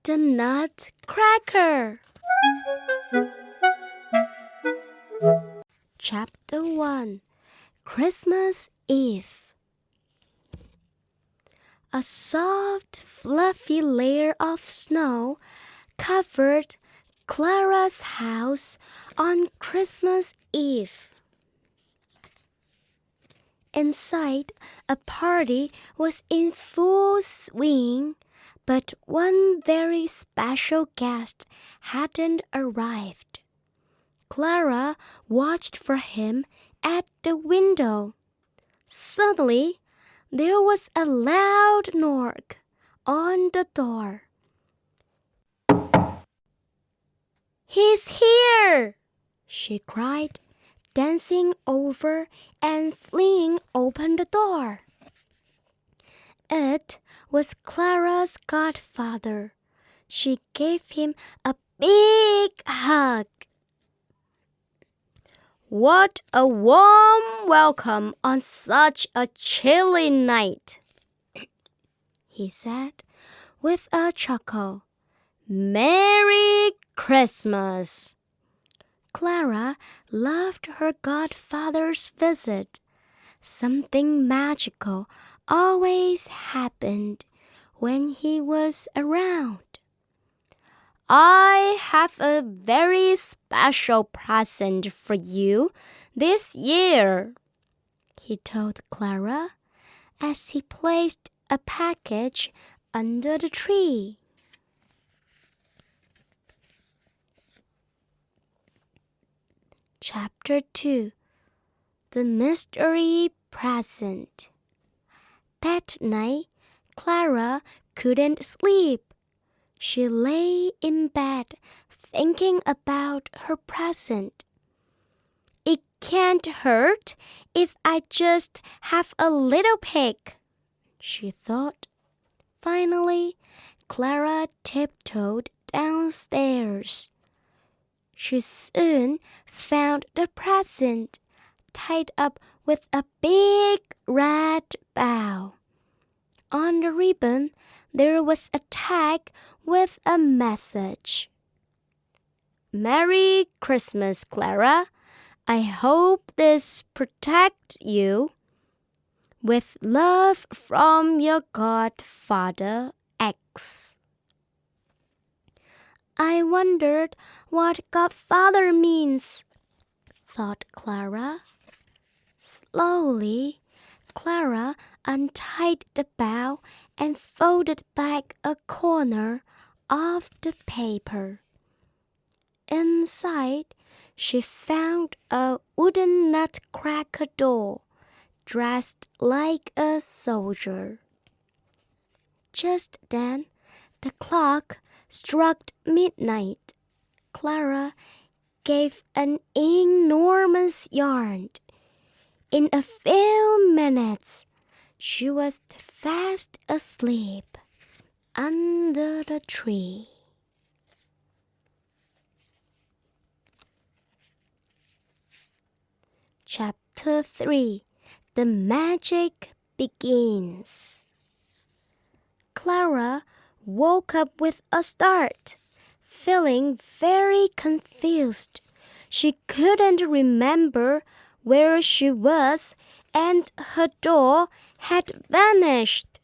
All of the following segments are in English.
the Nutcracker. Chapter 1. Christmas Eve. A soft, fluffy layer of snow covered Clara's house on Christmas Eve. Inside, a party was in full swing, but one very special guest hadn't arrived. Clara watched for him at the window. Suddenly, there was a loud knock on the door. "He's here!" she cried, dancing over and flinging open the door. It was Clara's godfather. She gave him a big hug. "What a warm welcome on such a chilly night," he said with a chuckle. "Merry Christmas!" Clara loved her godfather's visit. Something magical always happened when he was around. "I have a very special present for you this year," he told Clara as he placed a package under the tree. Chapter 2. The Mystery Present. That night, Clara couldn't sleep. She lay in bed thinking about her present. "It can't hurt if I just have a little pick," she thought. Finally, Clara tiptoed downstairs. She soon found the present tied up with a big red bow. On the ribbon, there was a tag with a message. "Merry Christmas, Clara. I hope this protects you. With love from your godfather, X." "I wondered what godfather means," thought Clara. Slowly, Clara untied the bow and folded back a corner of the paper. Inside, she found a wooden Nutcracker doll dressed like a soldier. Just then, the clock struck midnight. Clara gave an enormous yawn. In a few minutes, she was fast asleep under the tree. Chapter 3. The Magic Begins. Clara woke up with a start, feeling very confused. She couldn't remember where she was, and her doll had vanished.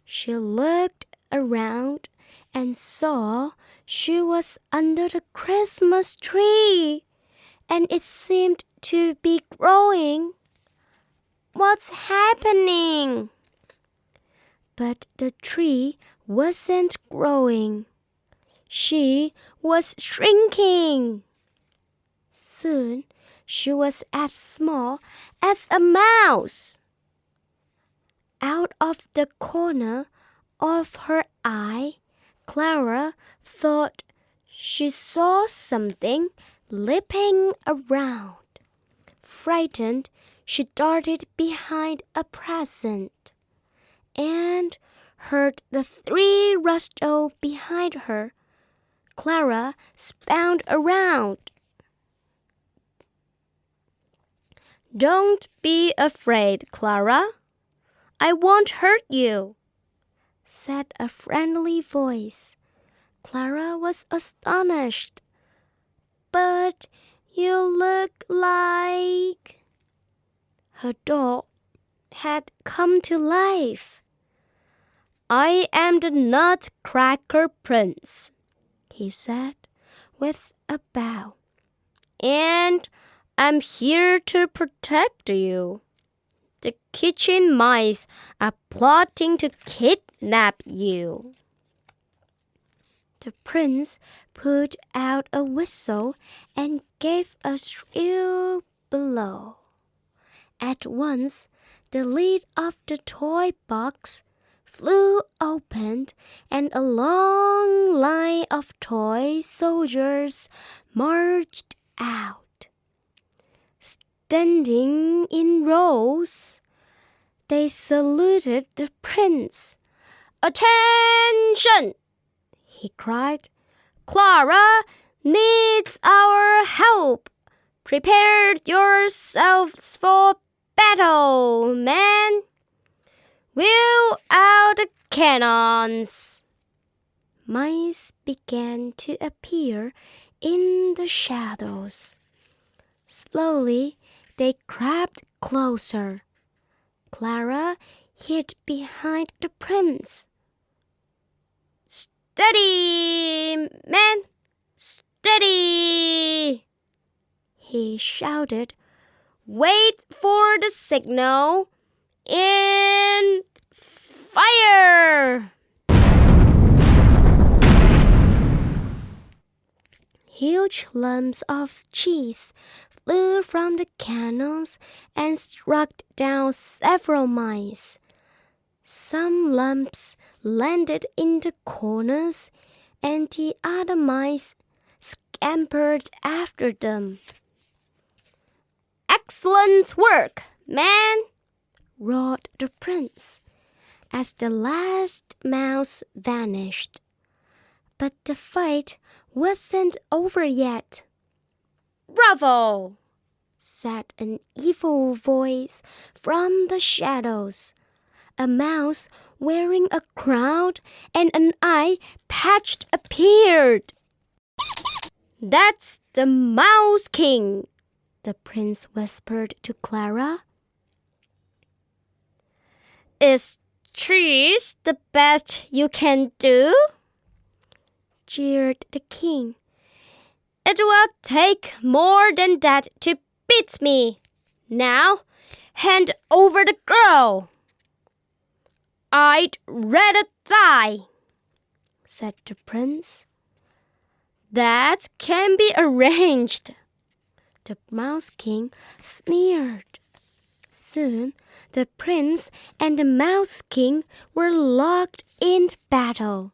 She looked around and saw she was under the Christmas tree, and it seemed to be growing. "What's happening?" But the tree wasn't growing. She was shrinking. Soon, she was as small as a mouse. Out of the corner of her eye, Clara thought she saw something leaping around. Frightened, she darted behind a present and heard the three rustle behind her. Clara spun around. "Don't be afraid, Clara. I won't hurt you," said a friendly voice. Clara was astonished. "But you look like—" Her doll had come to life. "I am the Nutcracker Prince," he said with a bow, "and I'm here to protect you. The kitchen mice are plotting to kidnap you." The prince put out a whistle and gave a shrill blow. At once, the lid of the toy box flew open, and a long line of toy soldiers marched out. Standing in rows, they saluted the prince. "Attention!" he cried. "Clara needs our help. Prepare yourselves for battle, men. Wheel out the cannons." Mice began to appear in the shadows. Slowly, they crept closer. Clara hid behind the prince. "Steady, men! Steady!" he shouted. "Wait for the signal and fire!" Huge lumps of cheese flew from the cannons and struck down several mice. Some lumps landed in the corners, and the other mice scampered after them. "Excellent work, man!" roared the prince as the last mouse vanished. But the fight wasn't over yet. "Bravo!" said an evil voice from the shadows. A mouse wearing a crown and an eye patch appeared. "That's the Mouse King," the prince whispered to Clara. "Is cheese the best you can do?" jeered the king. "It will take more than that to beat me. Now, hand over the girl." "I'd rather die," said the prince. "That can be arranged," the Mouse King sneered. Soon, the prince and the Mouse King were locked in battle.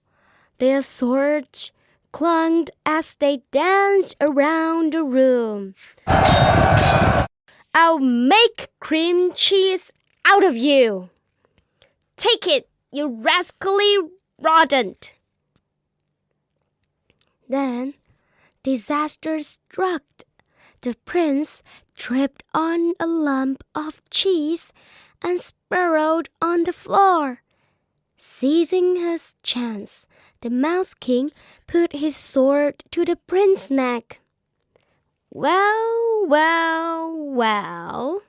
Their swords clanged as they danced around the room. "I'll make cream cheese out of you. Take it, you rascally rodent." Then disaster struck. The prince tripped on a lump of cheese and sprawled on the floor. Seizing his chance, the Mouse King put his sword to the prince's neck. "Well, well, well,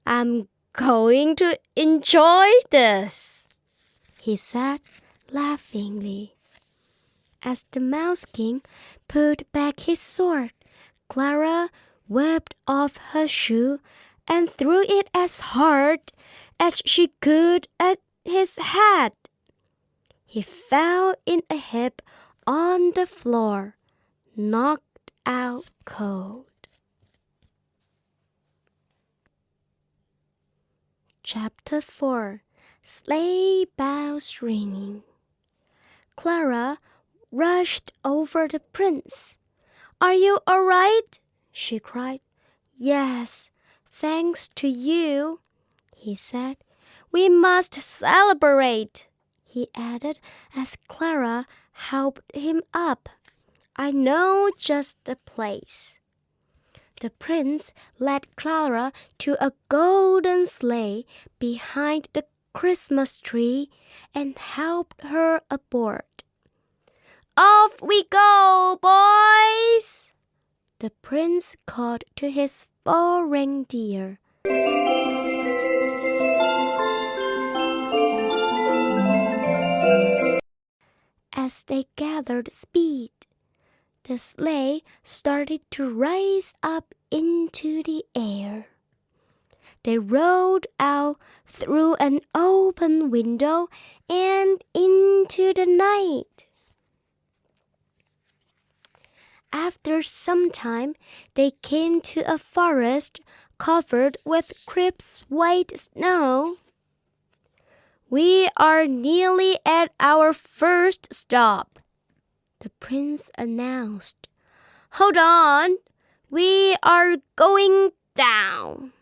I'm going to enjoy this," he said laughingly. As the Mouse King put back his sword, Clara whipped off her shoe and threw it as hard as she could at his head. He fell in a heap on the floor, knocked out cold. Chapter 4. Sleigh Bells Ringing. Clara rushed over the prince. "Are you all right?" she cried. "Yes, thanks to you," he said. "We must celebrate," he added as Clara helped him up. "I know just the place." The prince led Clara to a golden sleigh behind the Christmas tree and helped her aboard. Off we go, boys! The prince called to his 4 reindeer. As they gathered speed, the sleigh started to rise up into the air. They rolled out through an open window and into the night. After some time, they came to a forest covered with crisp white snow. We are nearly at our first stop, the prince announced. Hold on, we are going down.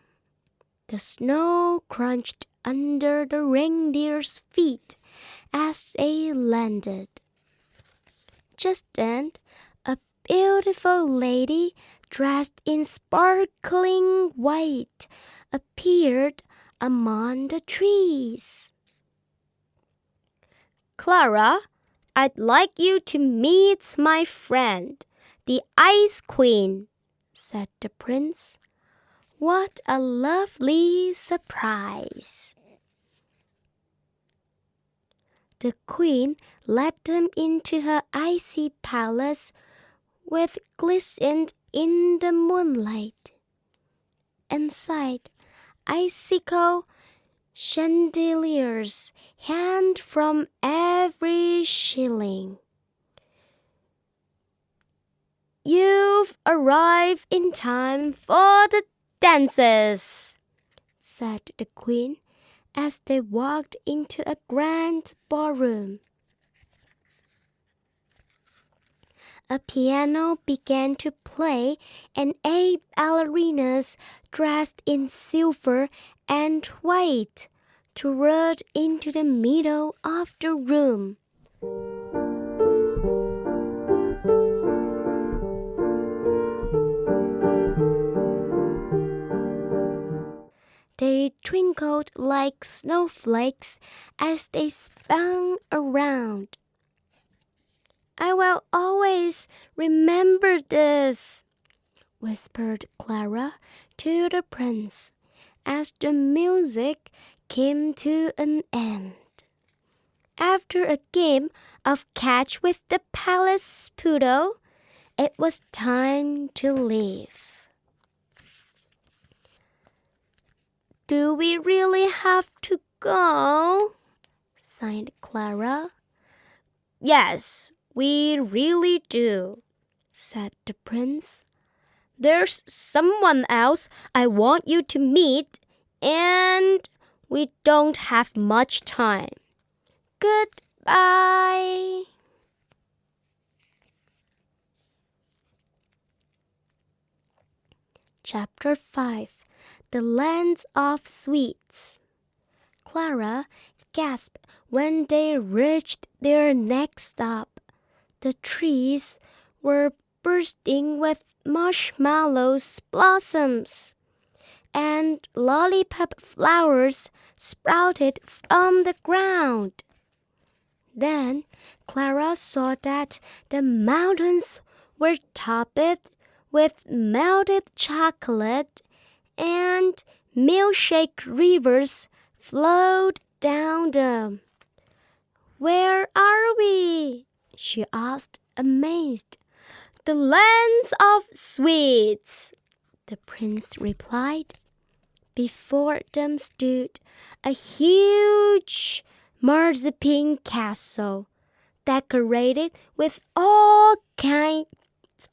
The snow crunched under the reindeer's feet as they landed. Just then, a beautiful lady dressed in sparkling white appeared among the trees. Clara, I'd like you to meet my friend, the Ice Queen, said the prince. What a lovely surprise! The queen led them into her icy palace, which glistened in the moonlight. Inside, icicle chandeliers hung from every ceiling. You've arrived in time for the dances, said the queen as they walked into a grand ballroom. A piano began to play, and 8 ballerinas dressed in silver and white toured into the middle of the room. They twinkled like snowflakes as they spun around. I will always remember this, whispered Clara to the prince as the music came to an end. After a game of catch with the palace poodle, it was time to leave. Do we really have to go? Sighed Clara. Yes, we really do, said the prince. There's someone else I want you to meet, and we don't have much time. Goodbye. Chapter 5. The Land of Sweets. Clara gasped when they reached their next stop. The trees were bursting with marshmallows blossoms, and lollipop flowers sprouted from the ground. Then Clara saw that the mountains were topped with melted chocolate, and milkshake rivers flowed down them. Where are we? She asked, amazed. The lands of sweets, the prince replied. Before them stood a huge marzipan castle, decorated with all kinds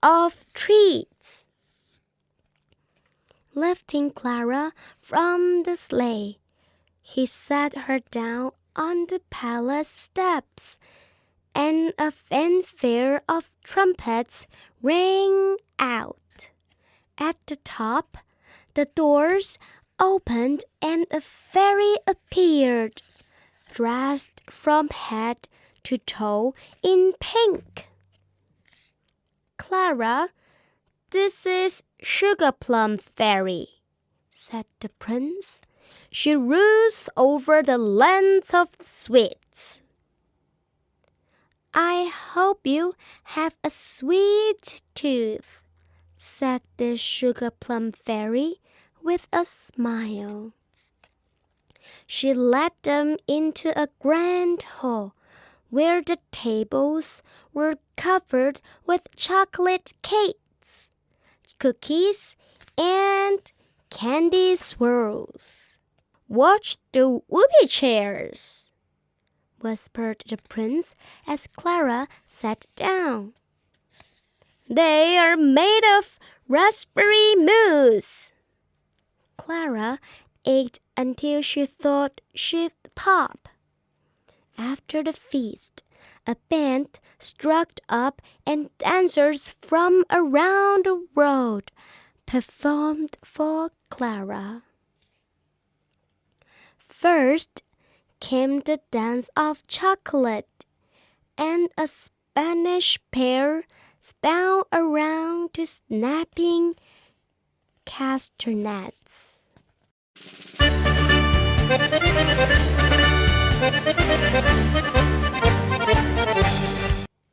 of treats. Lifting Clara from the sleigh, he sat her down on the palace steps, and a fanfare of trumpets rang out. At the top, the doors opened and a fairy appeared, dressed from head to toe in pink. Clara, this is Sugar Plum Fairy, said the prince. She rules over the lands of sweets. I hope you have a sweet tooth, said the sugar plum fairy with a smile. She led them into a grand hall where the tables were covered with chocolate cakes, cookies, and candy swirls. Watch the whoopee chairs, whispered the prince as Clara sat down. They are made of raspberry mousse. Clara ate until she thought she'd pop. After the feast, a band struck up and dancers from around the world performed for Clara. First came the dance of chocolate, and a Spanish pair spun around to snapping castanets.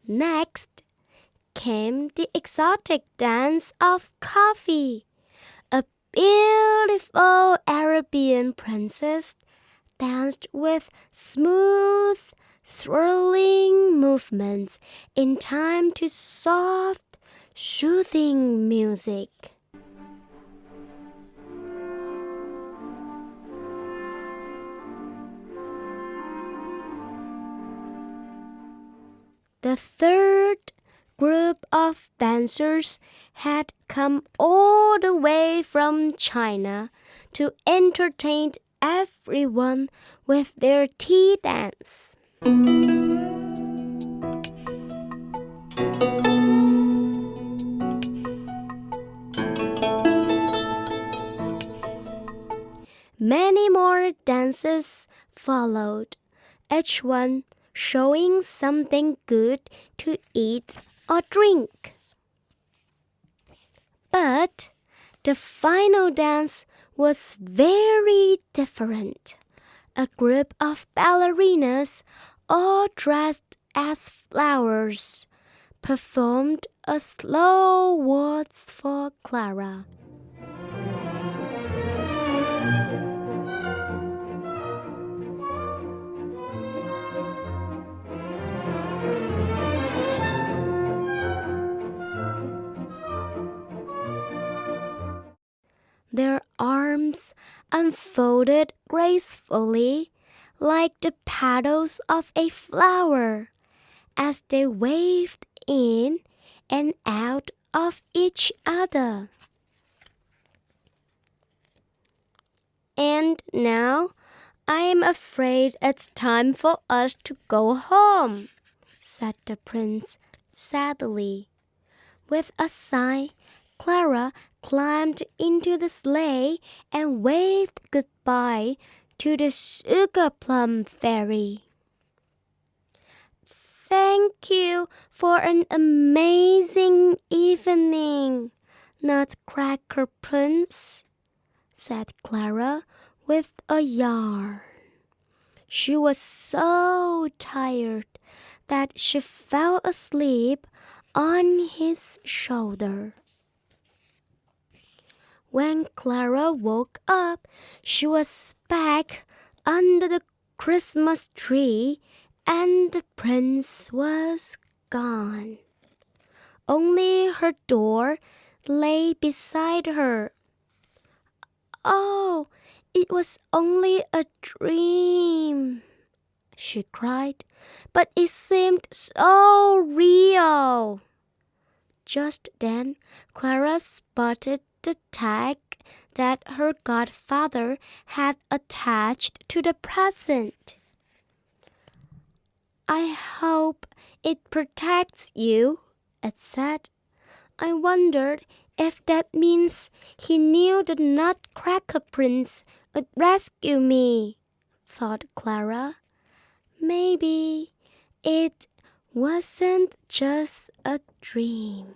Next came the exotic dance of coffee. A beautiful Arabian princess danced with smooth, swirling movements in time to soft, soothing music. The third group of dancers had come all the way from China to entertain everyone with their tea dance. Many more dances followed, each one showing something good to eat or drink. But the final dance was very different. A group of ballerinas, all dressed as flowers, performed a slow waltz for Clara. Their arms unfolded gracefully like the petals of a flower as they waved in and out of each other. And now I am afraid it's time for us to go home, said the prince sadly. With a sigh, Clara climbed into the sleigh and waved goodbye to the sugar plum fairy. Thank you for an amazing evening, Nutcracker Prince, said Clara with a yawn. She was so tired that she fell asleep on his shoulder. When Clara woke up, she was back under the Christmas tree and the prince was gone. Only her door lay beside her. Oh, it was only a dream, she cried, but it seemed so real. Just then, Clara spotted the tag that her godfather had attached to the present. I hope it protects you, it said. I wondered if that means he knew the Nutcracker Prince would rescue me, thought Clara. Maybe it wasn't just a dream.